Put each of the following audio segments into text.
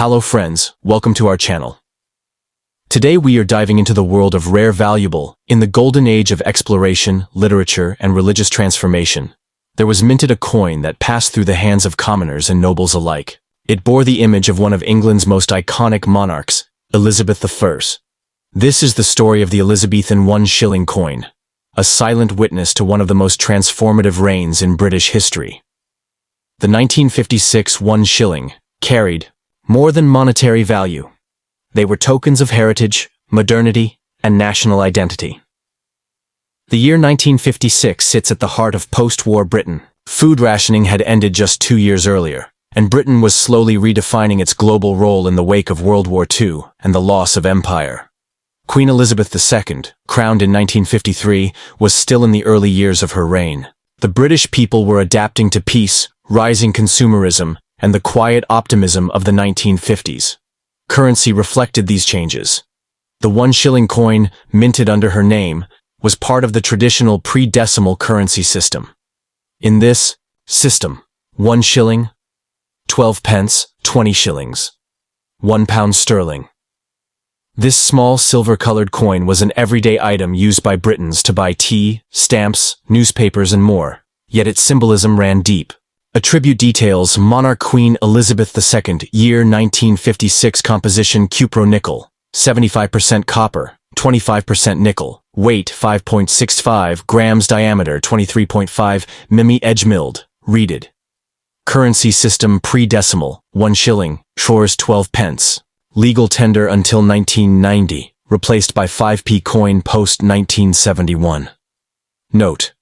Hello friends, welcome to our channel. Today we are diving into the world of rare valuable. In the golden age of exploration, literature, and religious transformation, there was minted a coin that passed through the hands of commoners and nobles alike. It bore the image of one of England's most iconic monarchs, Elizabeth I. This is the story of the Elizabethan 1 shilling coin, a silent witness to one of the most transformative reigns in British history. The 1956 1 shilling carried more than monetary value. They were tokens of heritage, modernity, and national identity. The year 1956 sits at the heart of post-war Britain. Food rationing had ended just 2 years earlier, and Britain was slowly redefining its global role in the wake of World War II and the loss of empire. Queen Elizabeth II, crowned in 1953, was still in the early years of her reign. The British people were adapting to peace, rising consumerism, and the quiet optimism of the 1950s. Currency reflected these changes. The 1 shilling coin, minted under her name, was part of the traditional pre-decimal currency system. In this system, 1 shilling, 12 pence, 20 shillings, £1 sterling. This small silver-colored coin was an everyday item used by Britons to buy tea, stamps, newspapers, and more. Yet its symbolism ran deep. A tribute details monarch Queen Elizabeth II, year 1956 composition cupro-nickel, 75% copper, 25% nickel, weight 5.65 grams, diameter 23.5 mm, edge milled, reeded. Currency system pre-decimal, 1 shilling, shores 12 pence. Legal tender until 1990, replaced by 5p coin post-1971. Note: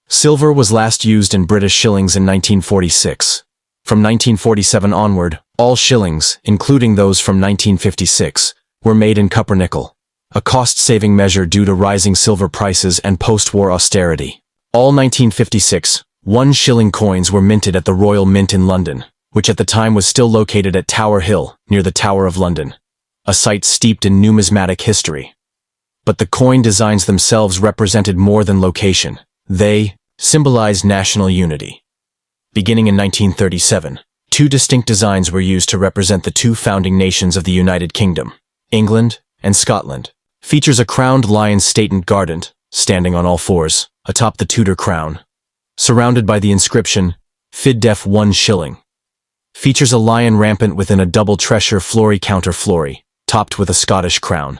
silver was last used in British shillings in 1946. From 1947 onward, all shillings, including those from 1956, were made in copper-nickel, a cost-saving measure due to rising silver prices and post-war austerity. All 1956 1 shilling coins were minted at the Royal Mint in London, which at the time was still located at Tower Hill, near the Tower of London, a site steeped in numismatic history. But the coin designs themselves represented more than location. They symbolized national unity. Beginning in 1937, 2 distinct designs were used to represent the 2 founding nations of the United Kingdom, England and Scotland. Features a crowned lion statement guardant, standing on all fours, atop the Tudor crown, surrounded by the inscription, Fid Def 1 shilling. Features a lion rampant within a double treasure flory counter flory, topped with a Scottish crown.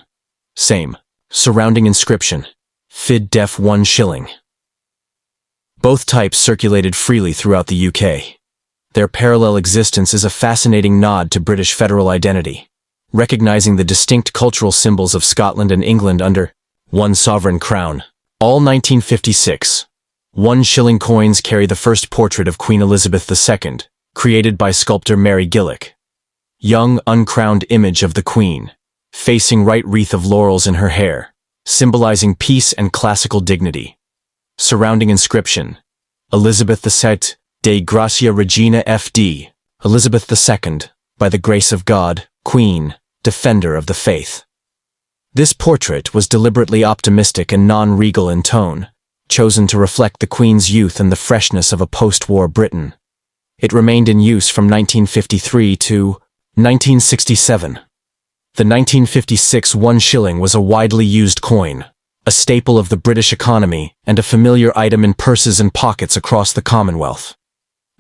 Same, surrounding inscription, Fid Def 1 shilling. Both types circulated freely throughout the UK. Their parallel existence is a fascinating nod to British federal identity, recognizing the distinct cultural symbols of Scotland and England under one sovereign crown. All 1956 1 shilling coins carry the first portrait of Queen Elizabeth II, created by sculptor Mary Gillick. Young, uncrowned image of the Queen, facing right, wreath of laurels in her hair, symbolizing peace and classical dignity. Surrounding inscription, Elizabeth II, de Gracia Regina Fd, Elizabeth II, by the grace of God, Queen, defender of the faith. This portrait was deliberately optimistic and non-regal in tone, chosen to reflect the Queen's youth and the freshness of a post-war Britain. It remained in use from 1953 to 1967. The 1956 1 shilling was a widely used coin, a staple of the British economy and a familiar item in purses and pockets across the Commonwealth.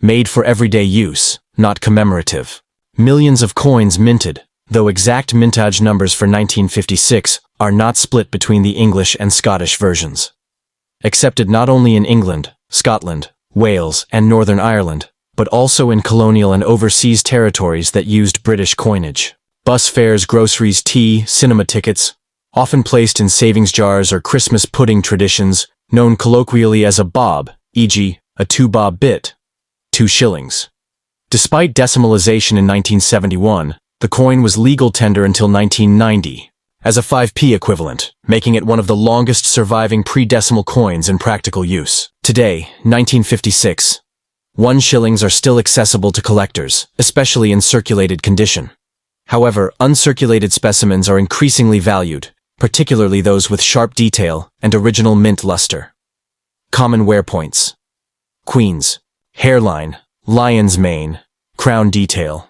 Made for everyday use, not commemorative. Millions of coins minted, though exact mintage numbers for 1956 are not split between the English and Scottish versions. Accepted not only in England, Scotland, Wales, and Northern Ireland, but also in colonial and overseas territories that used British coinage. Bus fares, groceries, tea, cinema tickets, often placed in savings jars or Christmas pudding traditions, known colloquially as a bob, e.g., a 2-bob bit, 2 shillings. Despite decimalization in 1971, the coin was legal tender until 1990, as a 5p equivalent, making it one of the longest surviving pre-decimal coins in practical use. Today, 1956, 1 shillings are still accessible to collectors, especially in circulated condition. However, uncirculated specimens are increasingly valued, particularly those with sharp detail and original mint luster. Common wear points: Queen's, hairline, lion's mane, crown detail.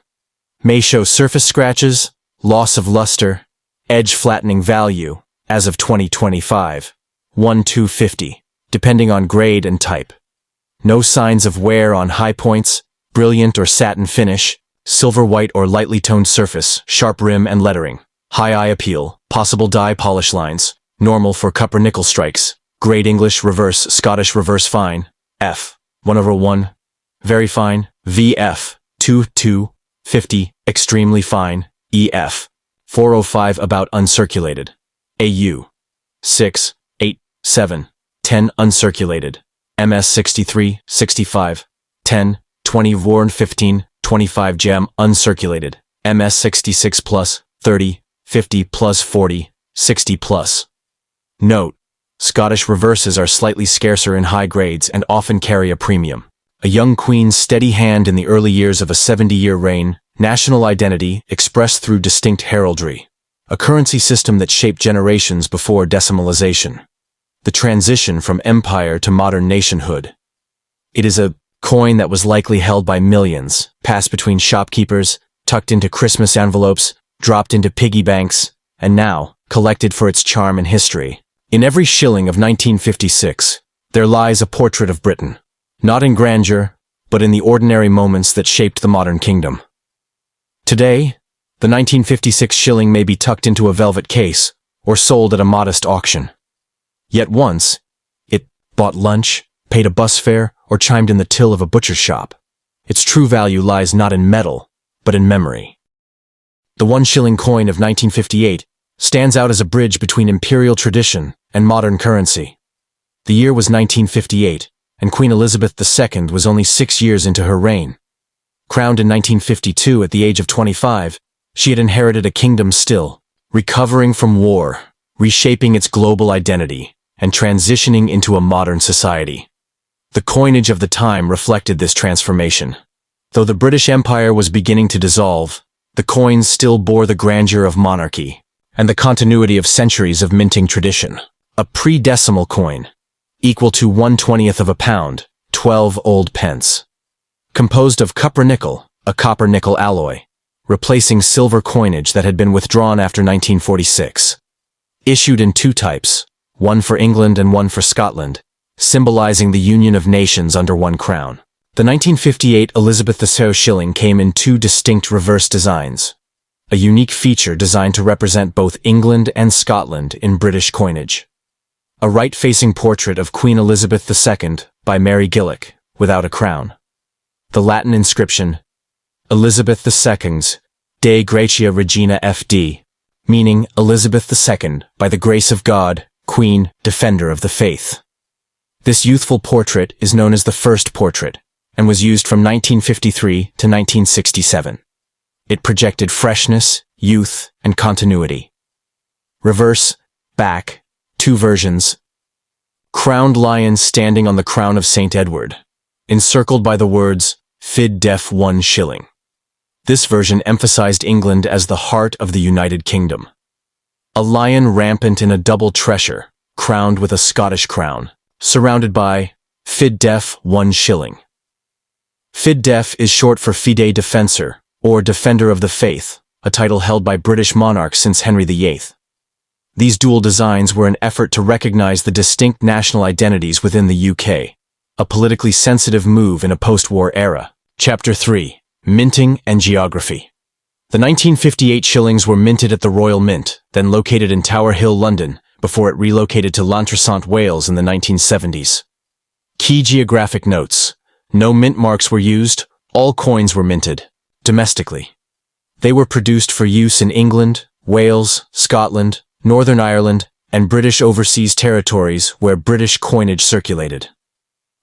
may show surface scratches, loss of luster, edge flattening value, as of 2025, 1-250, depending on grade and type. No signs of wear on high points, brilliant or satin finish, silver white or lightly toned surface, sharp rim and lettering, high eye appeal, possible dye polish lines, normal for copper nickel strikes, grade English reverse Scottish reverse fine, F, 1/1, very fine, VF, 2-250, extremely fine, EF, 405 about uncirculated, AU, 6, 8, 7, 10 uncirculated, MS 63, 65, 10, 20 worn 15, 25 gem uncirculated, MS 66 plus, 30, 50 plus 40, 60 plus. Note: Scottish reverses are slightly scarcer in high grades and often carry a premium. A young queen's steady hand in the early years of a 70-year reign, national identity expressed through distinct heraldry. A currency system that shaped generations before decimalization. The transition from empire to modern nationhood. It is a coin that was likely held by millions, passed between shopkeepers, tucked into Christmas envelopes, dropped into piggy banks, and now collected for its charm and history. In every shilling of 1956, there lies a portrait of Britain, not in grandeur, but in the ordinary moments that shaped the modern kingdom. Today, the 1956 shilling may be tucked into a velvet case or sold at a modest auction. Yet once, it bought lunch, paid a bus fare, or chimed in the till of a butcher's shop. Its true value lies not in metal, but in memory. The 1 shilling coin of 1958 stands out as a bridge between imperial tradition and modern currency. The year was 1958, and Queen Elizabeth II was only 6 years into her reign. Crowned in 1952 at the age of 25, she had inherited a kingdom still, recovering from war, reshaping its global identity, and transitioning into a modern society. The coinage of the time reflected this transformation. Though the British Empire was beginning to dissolve, the coins still bore the grandeur of monarchy and the continuity of centuries of minting tradition. A pre-decimal coin, equal to 1/20th of a pound, 12 old pence. Composed of copper-nickel, a copper-nickel alloy, replacing silver coinage that had been withdrawn after 1946. Issued in 2 types, one for England and one for Scotland, symbolizing the union of nations under one crown. The 1958 Elizabeth II shilling came in 2 distinct reverse designs, a unique feature designed to represent both England and Scotland in British coinage. A right-facing portrait of Queen Elizabeth II by Mary Gillick, without a crown. The Latin inscription, Elizabeth II's De Gratia Regina FD, meaning Elizabeth II, by the grace of God, Queen, Defender of the Faith. This youthful portrait is known as the first portrait, and was used from 1953 to 1967. It projected freshness, youth, and continuity. Reverse, back, 2 versions. Crowned lion standing on the crown of St. Edward, encircled by the words, Fid Def 1 shilling. This version emphasized England as the heart of the United Kingdom. A lion rampant in a double treasure, crowned with a Scottish crown, surrounded by Fid Def 1 shilling. Fid Def is short for Fide Defensor, or Defender of the Faith, a title held by British monarchs since Henry VIII. These dual designs were an effort to recognize the distinct national identities within the UK, a politically sensitive move in a post-war era. Chapter 3. Minting and Geography. The 1958 shillings were minted at the Royal Mint, then located in Tower Hill, London, before it relocated to Llantrisant, Wales in the 1970s. Key geographic notes. No mint marks were used, all coins were minted, domestically. They were produced for use in England, Wales, Scotland, Northern Ireland, and British overseas territories where British coinage circulated.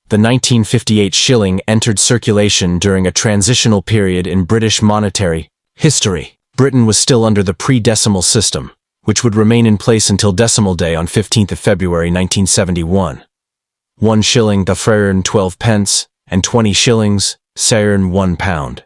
The 1958 shilling entered circulation during a transitional period in British monetary history. Britain was still under the pre-decimal system, which would remain in place until Decimal Day on 15th of February 1971. 1 shilling the Freyern 12 pence, and 20 shillings, Sayern 1 pound.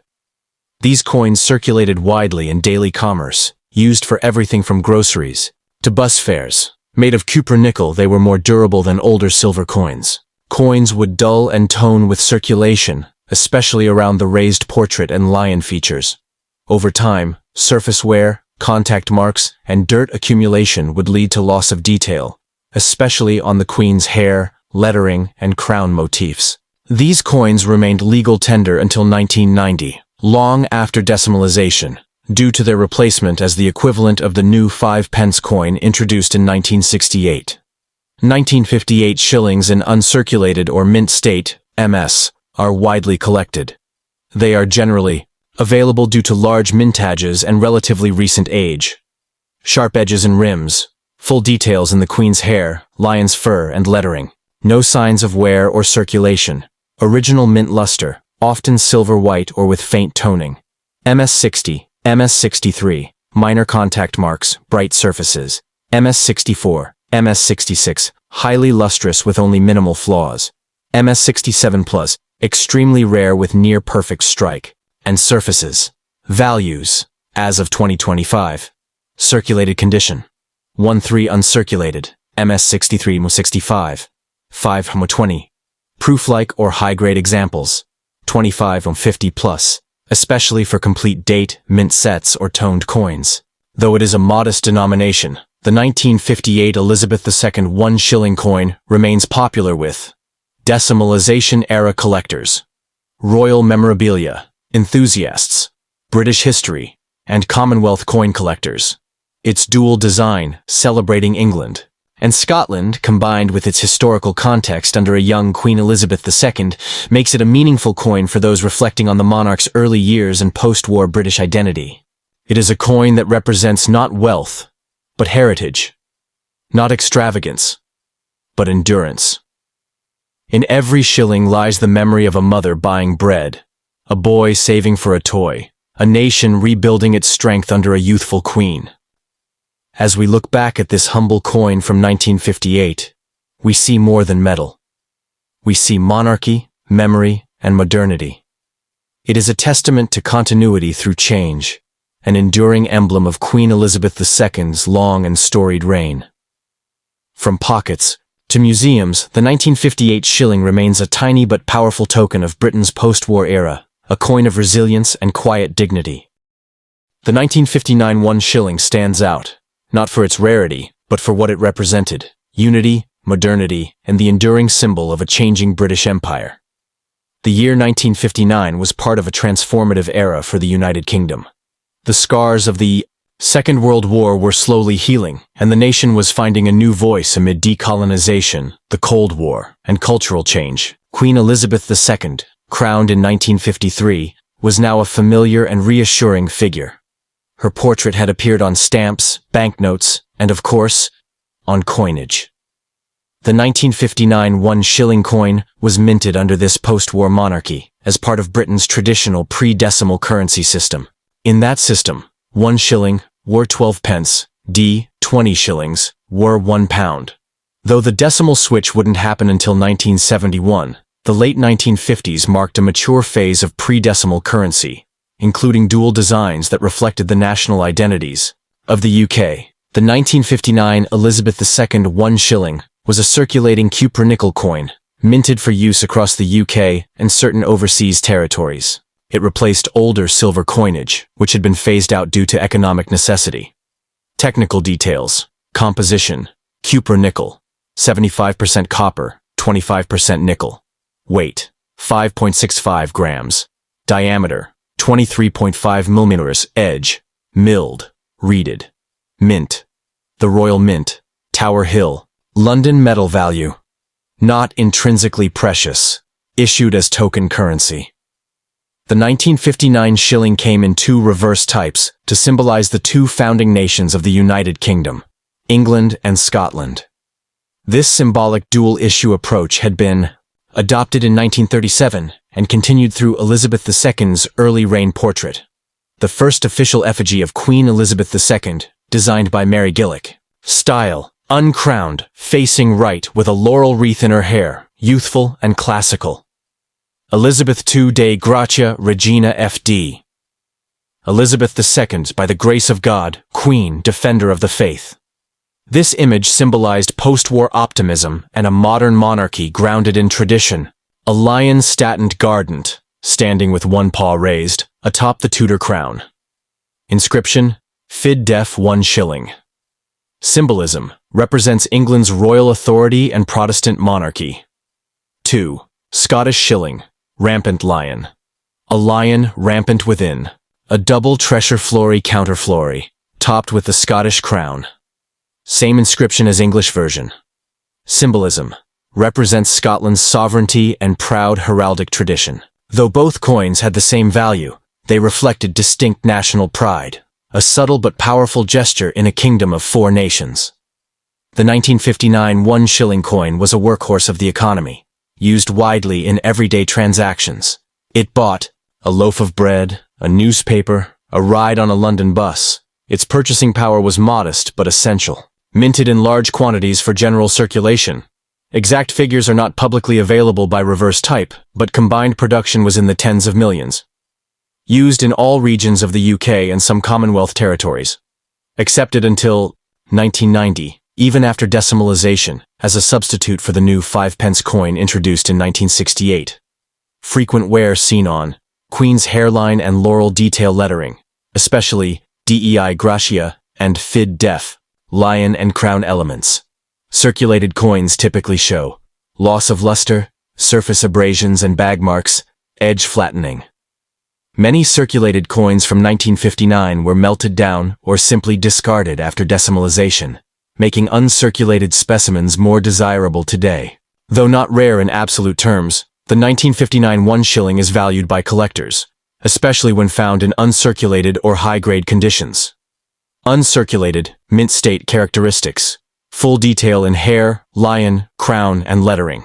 These coins circulated widely in daily commerce, used for everything from groceries to bus fares. Made of copper-nickel, they were more durable than older silver coins. Coins would dull and tone with circulation, especially around the raised portrait and lion features. Over time, surface wear, contact marks, and dirt accumulation would lead to loss of detail, especially on the Queen's hair, lettering, and crown motifs. These coins remained legal tender until 1990, long after decimalization, due to their replacement as the equivalent of the new 5-pence coin introduced in 1968. 1958 shillings in uncirculated or mint state, MS, are widely collected. They are generally available due to large mintages and relatively recent age. Sharp edges and rims, full details in the Queen's hair, lion's fur, and lettering. No signs of wear or circulation. Original mint luster, often silver-white or with faint toning. MS-60, MS-63, minor contact marks, bright surfaces. MS-64, MS-66, highly lustrous with only minimal flaws. MS-67+, extremely rare with near-perfect strike. And surfaces. Values, as of 2025. Circulated condition. 1-3 uncirculated, MS-63-65. 5-20. Proof-like or high-grade examples. 25-50+, especially for complete date, mint sets, or toned coins. Though it is a modest denomination, the 1958 Elizabeth II One Shilling coin remains popular with decimalization-era collectors, royal memorabilia, enthusiasts, British history, and Commonwealth coin collectors. Its dual design, celebrating England and Scotland, combined with its historical context under a young Queen Elizabeth II, makes it a meaningful coin for those reflecting on the monarch's early years and post-war British identity. It is a coin that represents not wealth, but heritage, not extravagance, but endurance. In every shilling lies the memory of a mother buying bread, a boy saving for a toy, a nation rebuilding its strength under a youthful queen. As we look back at this humble coin from 1958, we see more than metal. We see monarchy, memory, and modernity. It is a testament to continuity through change, an enduring emblem of Queen Elizabeth II's long and storied reign. From pockets to museums, the 1958 shilling remains a tiny but powerful token of Britain's post-war era, a coin of resilience and quiet dignity. The 1959 One Shilling stands out, not for its rarity, but for what it represented: unity, modernity, and the enduring symbol of a changing British Empire. The year 1959 was part of a transformative era for the United Kingdom. The scars of the Second World War were slowly healing, and the nation was finding a new voice amid decolonization, the Cold War, and cultural change. Queen Elizabeth II, crowned in 1953, was now a familiar and reassuring figure. Her portrait had appeared on stamps, banknotes, and of course, on coinage. The 1959 One Shilling coin was minted under this post-war monarchy as part of Britain's traditional pre-decimal currency system. In that system, 1 shilling were 12 pence, 20 shillings were £1. Though the decimal switch wouldn't happen until 1971, the late 1950s marked a mature phase of pre-decimal currency, including dual designs that reflected the national identities of the UK. The 1959 Elizabeth II One Shilling was a circulating cupronickel coin, minted for use across the UK and certain overseas territories. It replaced older silver coinage, which had been phased out due to economic necessity. Technical details: composition, cupronickel, 75% copper, 25% nickel. Weight, 5.65 grams. Diameter, 23.5 millimeters. Edge, milled, reeded. Mint, the Royal Mint, Tower Hill, London. Metal value, not intrinsically precious, issued as token currency. The 1959 shilling came in two reverse types to symbolize the two founding nations of the United Kingdom, England and Scotland. This symbolic dual-issue approach had been adopted in 1937 and continued through Elizabeth II's early reign portrait, the first official effigy of Queen Elizabeth II, designed by Mary Gillick. Style: uncrowned, facing right with a laurel wreath in her hair, youthful and classical. Elizabeth II de Gratia Regina F.D. Elizabeth II, by the grace of God, Queen, Defender of the Faith. This image symbolized post-war optimism and a modern monarchy grounded in tradition. A lion statted guardant, standing with one paw raised, atop the Tudor crown. Inscription: Elizabeth I Shilling. Symbolism: represents England's royal authority and Protestant monarchy. 2. Scottish shilling, rampant lion. A lion rampant within. A double treasure flory counterflory, topped with the Scottish crown. Same inscription as English version. Symbolism: represents Scotland's sovereignty and proud heraldic tradition. Though both coins had the same value, they reflected distinct national pride, a subtle but powerful gesture in a kingdom of 4 nations. The 1959 1 shilling coin was a workhorse of the economy, used widely in everyday transactions. It bought a loaf of bread, a newspaper, a ride on a London bus. Its purchasing power was modest but essential. Minted in large quantities for general circulation. Exact figures are not publicly available by reverse type, but combined production was in the tens of millions. Used in all regions of the UK and some Commonwealth territories. Accepted until 1990, even after decimalisation, as a substitute for the new 5-pence coin introduced in 1968. Frequent wear seen on Queen's hairline and laurel detail lettering, especially Dei Gratia and Fid Def, lion and crown elements. Circulated coins typically show loss of luster, surface abrasions and bag marks, edge flattening. Many circulated coins from 1959 were melted down or simply discarded after decimalisation, making uncirculated specimens more desirable today. Though not rare in absolute terms, the 1959 1 shilling is valued by collectors, especially when found in uncirculated or high-grade conditions. Uncirculated, mint state characteristics. Full detail in hair, lion, crown, and lettering.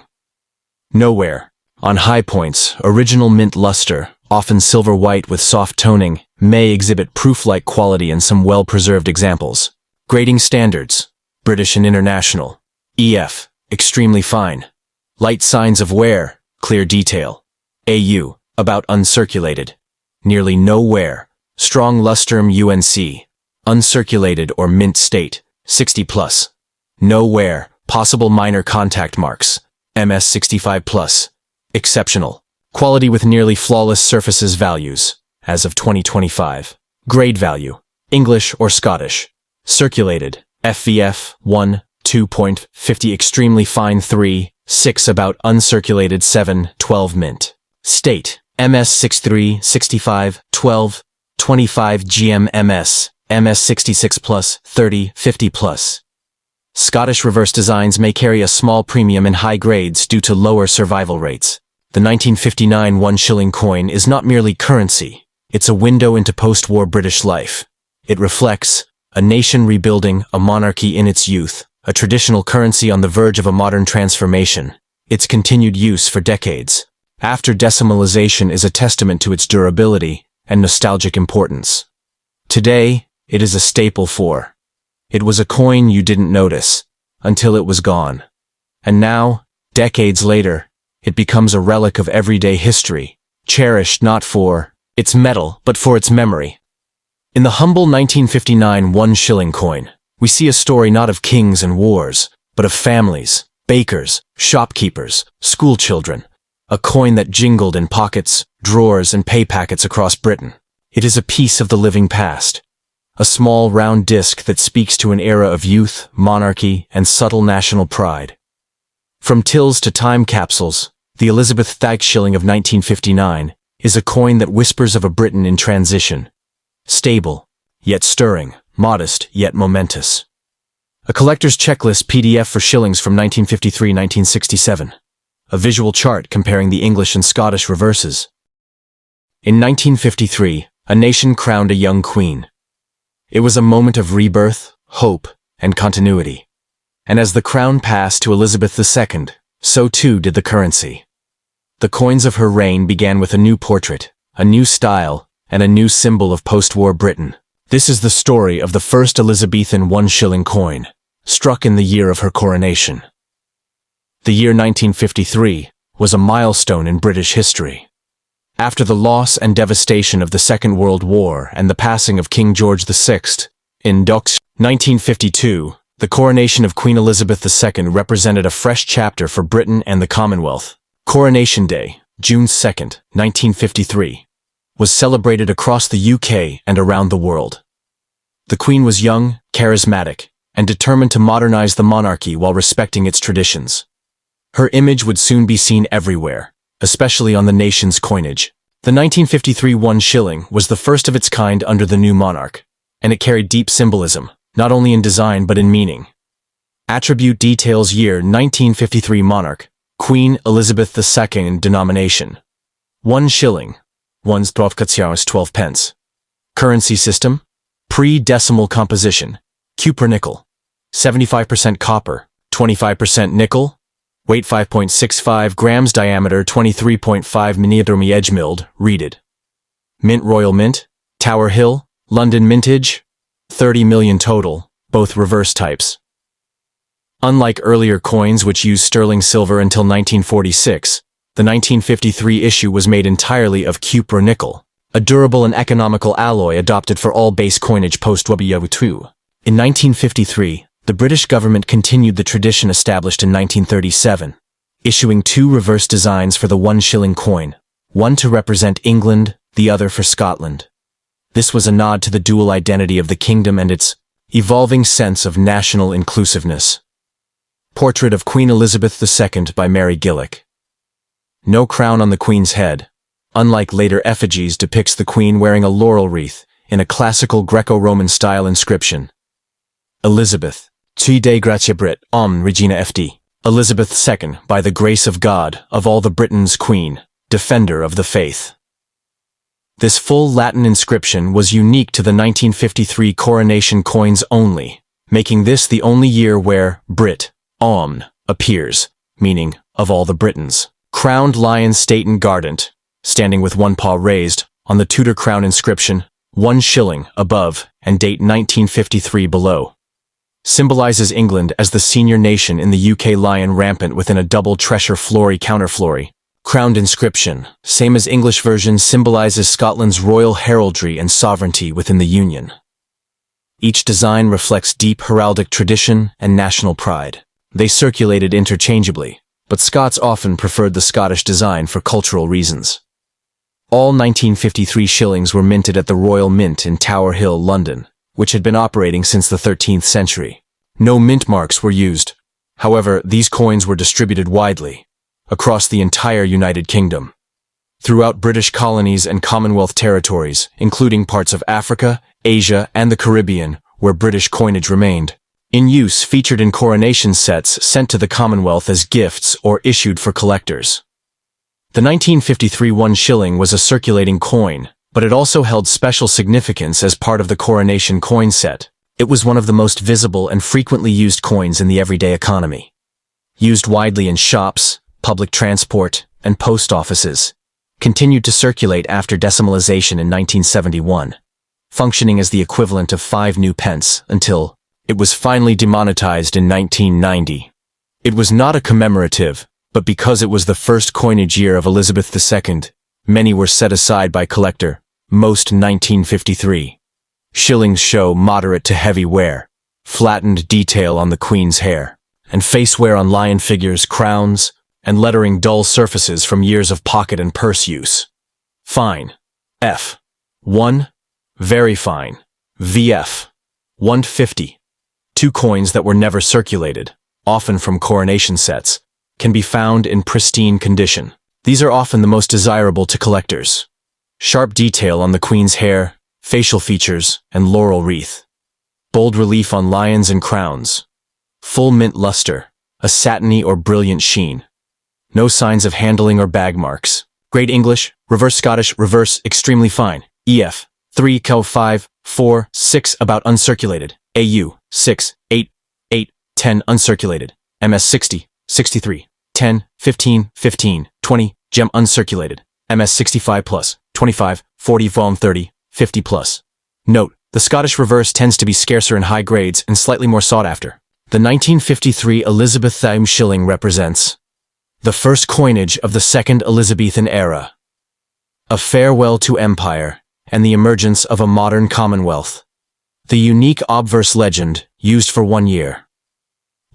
Nowhere. On high points, original mint luster, often silver-white with soft toning, may exhibit proof-like quality in some well-preserved examples. Grading standards. British and International. EF. Extremely fine. Light signs of wear. Clear detail. AU. About uncirculated. Nearly no wear. Strong lustrum UNC. Uncirculated or mint state. 60+. No wear. Possible minor contact marks. MS 65+. Exceptional. Quality with nearly flawless surfaces values. As of 2025. Grade value. English or Scottish. Circulated. FVF 1, 2.50 extremely fine 3, 6 about uncirculated 7, 12 mint. State. MS 63, 65, 12, 25 GMMS, MS 66+, 30, 50+. Scottish reverse designs may carry a small premium in high grades due to lower survival rates. The 1959 1 shilling coin is not merely currency, it's a window into post-war British life. It reflects a nation rebuilding, a monarchy in its youth, a traditional currency on the verge of a modern transformation. Its continued use for decades after decimalisation is a testament to its durability and nostalgic importance. Today, it is a staple for. It was a coin you didn't notice until it was gone. And now, decades later, it becomes a relic of everyday history, cherished not for its metal, but for its memory. In the humble 1959 1 shilling coin, we see a story not of kings and wars, but of families, bakers, shopkeepers, schoolchildren. A coin that jingled in pockets, drawers, and pay packets across Britain. It is a piece of the living past. A small round disc that speaks to an era of youth, monarchy, and subtle national pride. From tills to time capsules, the Elizabeth I Shilling of 1959 is a coin that whispers of a Britain in transition. Stable, yet stirring, modest, yet momentous. A collector's checklist PDF for shillings from 1953-1967. A visual chart comparing the English and Scottish reverses. In 1953, a nation crowned a young queen. It was a moment of rebirth, hope, and continuity. And as the crown passed to Elizabeth II, so too did the currency. The coins of her reign began with a new portrait, a new style, and a new symbol of post-war Britain. This is the story of the first Elizabethan 1 shilling coin, struck in the year of her coronation. The year 1953 was a milestone in British history. After the loss and devastation of the Second World War and the passing of King George VI, in 1952, the coronation of Queen Elizabeth II represented a fresh chapter for Britain and the Commonwealth. Coronation Day, June 2, 1953. was celebrated across the UK and around the world. The Queen was young, charismatic, and determined to modernize the monarchy while respecting its traditions. Her image would soon be seen everywhere, especially on the nation's coinage. The 1953 1 shilling was the first of its kind under the new monarch, and it carried deep symbolism, not only in design but in meaning. Attribute details: year 1953 monarch, Queen Elizabeth II denomination. 1 shilling, 1 złotych 12 pence. Currency system, pre-decimal composition, cupronickel, 75% copper, 25% nickel, weight 5.65 grams, diameter 23.5 mm, edge milled, reeded. Mint, Royal Mint, Tower Hill, London mintage, 30 million total, both reverse types. Unlike earlier coins which used sterling silver until 1946, the 1953 issue was made entirely of cupronickel, a durable and economical alloy adopted for all base coinage post-World War II. In 1953, the British government continued the tradition established in 1937, issuing 2 reverse designs for the 1 shilling coin, one to represent England, the other for Scotland. This was a nod to the dual identity of the kingdom and its evolving sense of national inclusiveness. Portrait of Queen Elizabeth II by Mary Gillick. No crown on the Queen's head. Unlike later effigies, depicts the Queen wearing a laurel wreath in a classical Greco-Roman style inscription. Elizabeth, Ci de gratia Brit, Regina FD. Elizabeth II, by the grace of God, of all the Britons Queen, defender of the faith. This full Latin inscription was unique to the 1953 coronation coins only, making this the only year where Brit, appears, meaning of all the Britons. Crowned lion Staten Gardant, standing with one paw raised, on the Tudor crown inscription, 1 shilling above and date 1953 below. Symbolizes England as the senior nation in the UK. Lion rampant within a double treasure flory counterflory. Crowned inscription, same as English version, symbolizes Scotland's royal heraldry and sovereignty within the Union. Each design reflects deep heraldic tradition and national pride. They circulated interchangeably, but Scots often preferred the Scottish design for cultural reasons. All 1953 shillings were minted at the Royal Mint in Tower Hill, London, which had been operating since the 13th century. No mint marks were used. However, these coins were distributed widely, across the entire United Kingdom, throughout British colonies and Commonwealth territories, including parts of Africa, Asia, and the Caribbean, where British coinage remained. In use, featured in coronation sets sent to the Commonwealth as gifts or issued for collectors. The 1953 1 shilling was a circulating coin, but it also held special significance as part of the coronation coin set. It was one of the most visible and frequently used coins in the everyday economy. Used widely in shops, public transport, and post offices. Continued to circulate after decimalization in 1971, functioning as the equivalent of 5 new pence until it was finally demonetized in 1990. It was not a commemorative, but because it was the first coinage year of Elizabeth II, many were set aside by collector, most 1953. Shillings show moderate to heavy wear, flattened detail on the Queen's hair, and face wear on lion figures, crowns, and lettering dull surfaces from years of pocket and purse use. Fine, F. 1. Very fine, VF. 150. 2 coins that were never circulated, often from coronation sets, can be found in pristine condition. These are often the most desirable to collectors. Sharp detail on the Queen's hair, facial features, and laurel wreath. Bold relief on lions and crowns. Full mint luster, a satiny or brilliant sheen. No signs of handling or bag marks. Grade English, reverse Scottish, reverse, extremely fine. EF, 3, Co 5, 4, 6, about uncirculated. AU, 6, 8, 8, 10, uncirculated. MS 60, 63, 10, 15, 15, 20, gem uncirculated. MS 65 plus, 25, 40, Vol 30, 50 plus. Note, the Scottish reverse tends to be scarcer in high grades and slightly more sought after. The 1953 Elizabeth I One Shilling represents the first coinage of the Second Elizabethan era. A farewell to empire and the emergence of a modern commonwealth. The unique obverse legend, used for 1 year.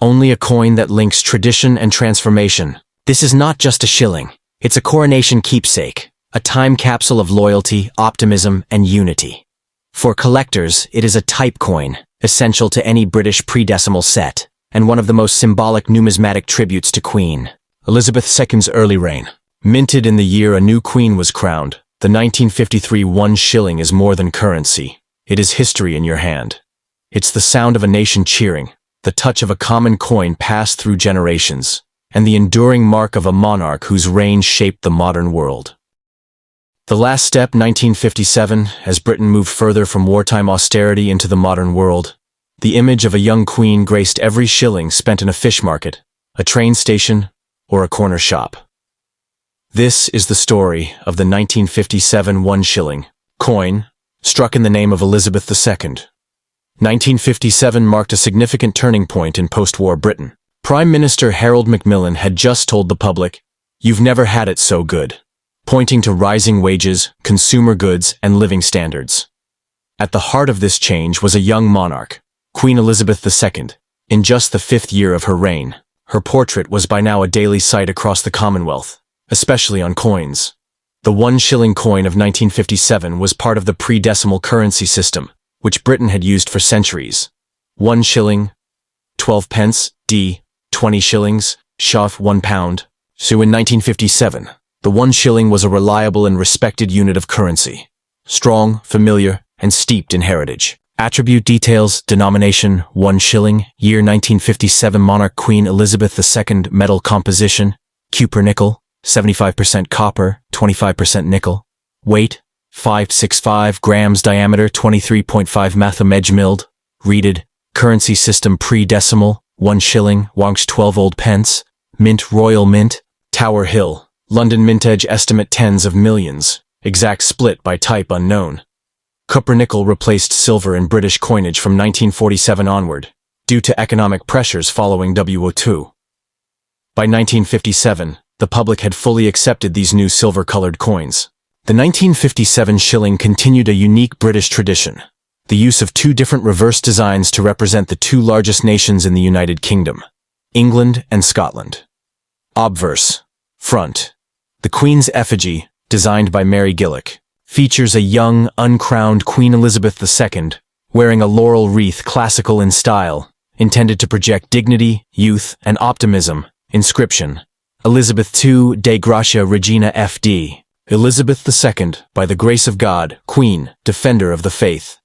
Only a coin that links tradition and transformation. This is not just a shilling. It's a coronation keepsake, a time capsule of loyalty, optimism, and unity. For collectors, it is a type coin, essential to any British pre-decimal set, and one of the most symbolic numismatic tributes to Queen Elizabeth II's early reign. Minted in the year a new queen was crowned, the 1953 1 shilling is more than currency. It is history in your hand. It's the sound of a nation cheering, the touch of a common coin passed through generations, and the enduring mark of a monarch whose reign shaped the modern world. The last step, 1957, as Britain moved further from wartime austerity into the modern world. The image of a young queen graced every shilling spent in a fish market, a train station, or a corner shop. This is the story of the 1957 1 shilling coin, struck in the name of Elizabeth II. 1957 marked a significant turning point in post-war Britain. Prime Minister Harold Macmillan had just told the public, "You've never had it so good," pointing to rising wages, consumer goods, and living standards. At the heart of this change was a young monarch, Queen Elizabeth II. In just the 5th year of her reign, her portrait was by now a daily sight across the Commonwealth, especially on coins. The 1 shilling coin of 1957 was part of the pre-decimal currency system, which Britain had used for centuries. 1 shilling, 12 pence, d. 20 shillings, shaf 1 pound. So in 1957, the 1 shilling was a reliable and respected unit of currency. Strong, familiar, and steeped in heritage. Attribute details, denomination, 1 shilling, year 1957 monarch Queen Elizabeth II, metal composition, cupronickel, 75% copper, 25% nickel. Weight, 565 grams, diameter, 23.5 matham, edge milled. Reeded, currency system pre-decimal, 1 shilling, wonks 12 old pence. Mint, Royal Mint, Tower Hill, London mintage estimate tens of millions, exact split by type unknown. Cupronickel replaced silver in British coinage from 1947 onward, due to economic pressures following WO2. By 1957, the public had fully accepted these new silver-colored coins. The 1957 shilling continued a unique British tradition, the use of 2 different reverse designs to represent the 2 largest nations in the United Kingdom, England and Scotland. Obverse. Front. The Queen's effigy, designed by Mary Gillick, features a young, uncrowned Queen Elizabeth II, wearing a laurel wreath classical in style, intended to project dignity, youth, and optimism. Inscription: Elizabeth II de Gratia Regina F.D. Elizabeth II, by the grace of God, Queen, Defender of the Faith.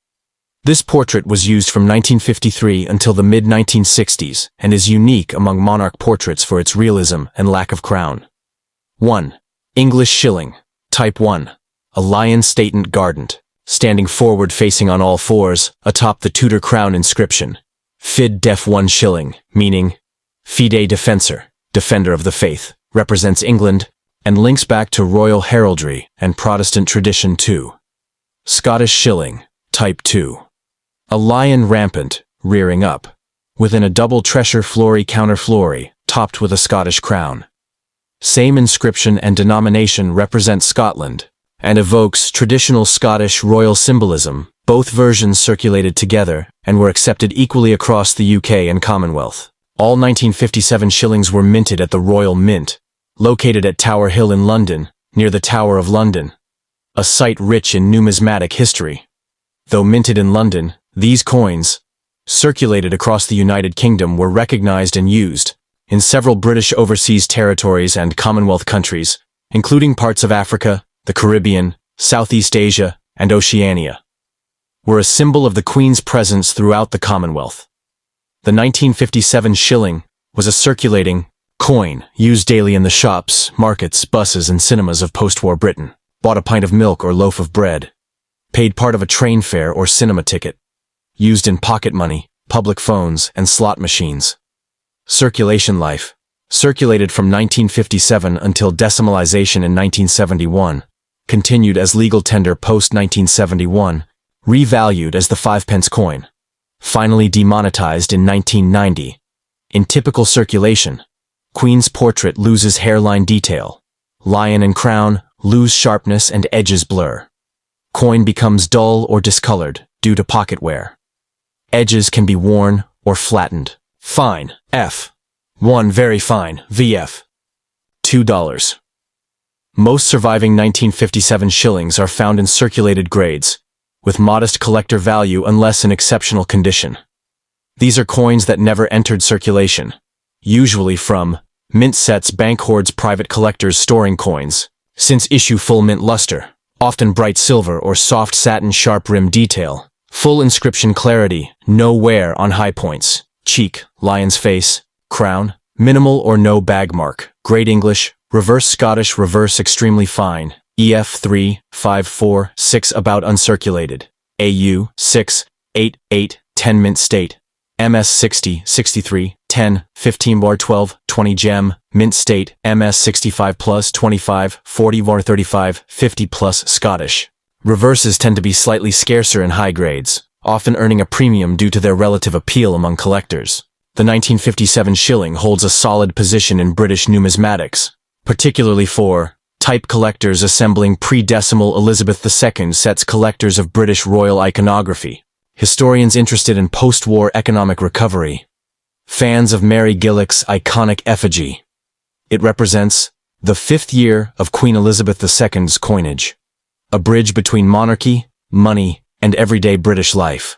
This portrait was used from 1953 until the mid-1960s and is unique among monarch portraits for its realism and lack of crown. 1. English shilling, type 1. A lion statent guardant, standing forward facing on all fours, atop the Tudor crown inscription. Fid def 1 shilling, meaning Fide Defensor, Defender of the Faith, represents England, and links back to royal heraldry and Protestant tradition too. Scottish shilling, type 2. A lion rampant, rearing up, within a double tressure flory counterflory, topped with a Scottish crown. Same inscription and denomination represent Scotland, and evokes traditional Scottish royal symbolism. Both versions circulated together and were accepted equally across the UK and Commonwealth. All 1957 shillings were minted at the Royal Mint, located at Tower Hill in London, near the Tower of London, a site rich in numismatic history. Though minted in London, these coins, circulated across the United Kingdom, were recognized and used in several British overseas territories and Commonwealth countries, including parts of Africa, the Caribbean, Southeast Asia, and Oceania, were a symbol of the Queen's presence throughout the Commonwealth. The 1957 shilling was a circulating coin used daily in the shops, markets, buses, and cinemas of post-war Britain. Bought a pint of milk or loaf of bread. Paid part of a train fare or cinema ticket. Used in pocket money, public phones, and slot machines. Circulation life. Circulated from 1957 until decimalization in 1971. Continued as legal tender post-1971. Revalued as the 5-pence coin. Finally demonetized in 1990. In typical circulation, Queen's portrait loses hairline detail. Lion and crown lose sharpness and edges blur. Coin becomes dull or discolored due to pocket wear. Edges can be worn or flattened. Fine, F. 1 very fine, VF. $2. Most surviving 1957 shillings are found in circulated grades, with modest collector value unless in exceptional condition. These are coins that never entered circulation, usually from mint sets bank hoards private collectors storing coins, since issue full mint luster, often bright silver or soft satin sharp rim detail, full inscription clarity, no wear on high points, cheek, lion's face, crown, minimal or no bag mark, Great English, reverse Scottish, reverse extremely fine, EF 3, 5, 4, 6 about uncirculated, AU 6, 8, 8, 10 mint state, MS 60, 63, 10, 15 bar 12, 20 gem, mint state, MS 65 plus 25, 40 bar 35, 50 plus Scottish. Reverses tend to be slightly scarcer in high grades, often earning a premium due to their relative appeal among collectors. The 1957 shilling holds a solid position in British numismatics, particularly for type collectors assembling pre-decimal Elizabeth II sets, collectors of British royal iconography, historians interested in post-war economic recovery, fans of Mary Gillick's iconic effigy. It represents the 5th year of Queen Elizabeth II's coinage, a bridge between monarchy, money, and everyday British life.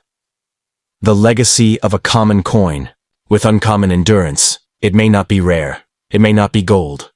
The legacy of a common coin. With uncommon endurance, it may not be rare, it may not be gold.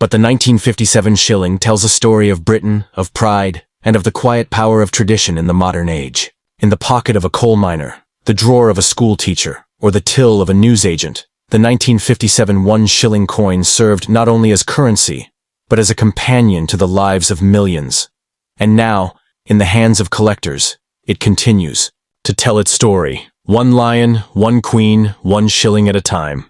But the 1957 shilling tells a story of Britain, of pride, and of the quiet power of tradition in the modern age. In the pocket of a coal miner, the drawer of a school teacher, or the till of a newsagent, the 1957 1 shilling coin served not only as currency, but as a companion to the lives of millions. And now, in the hands of collectors, it continues to tell its story. One lion, one queen, 1 shilling at a time.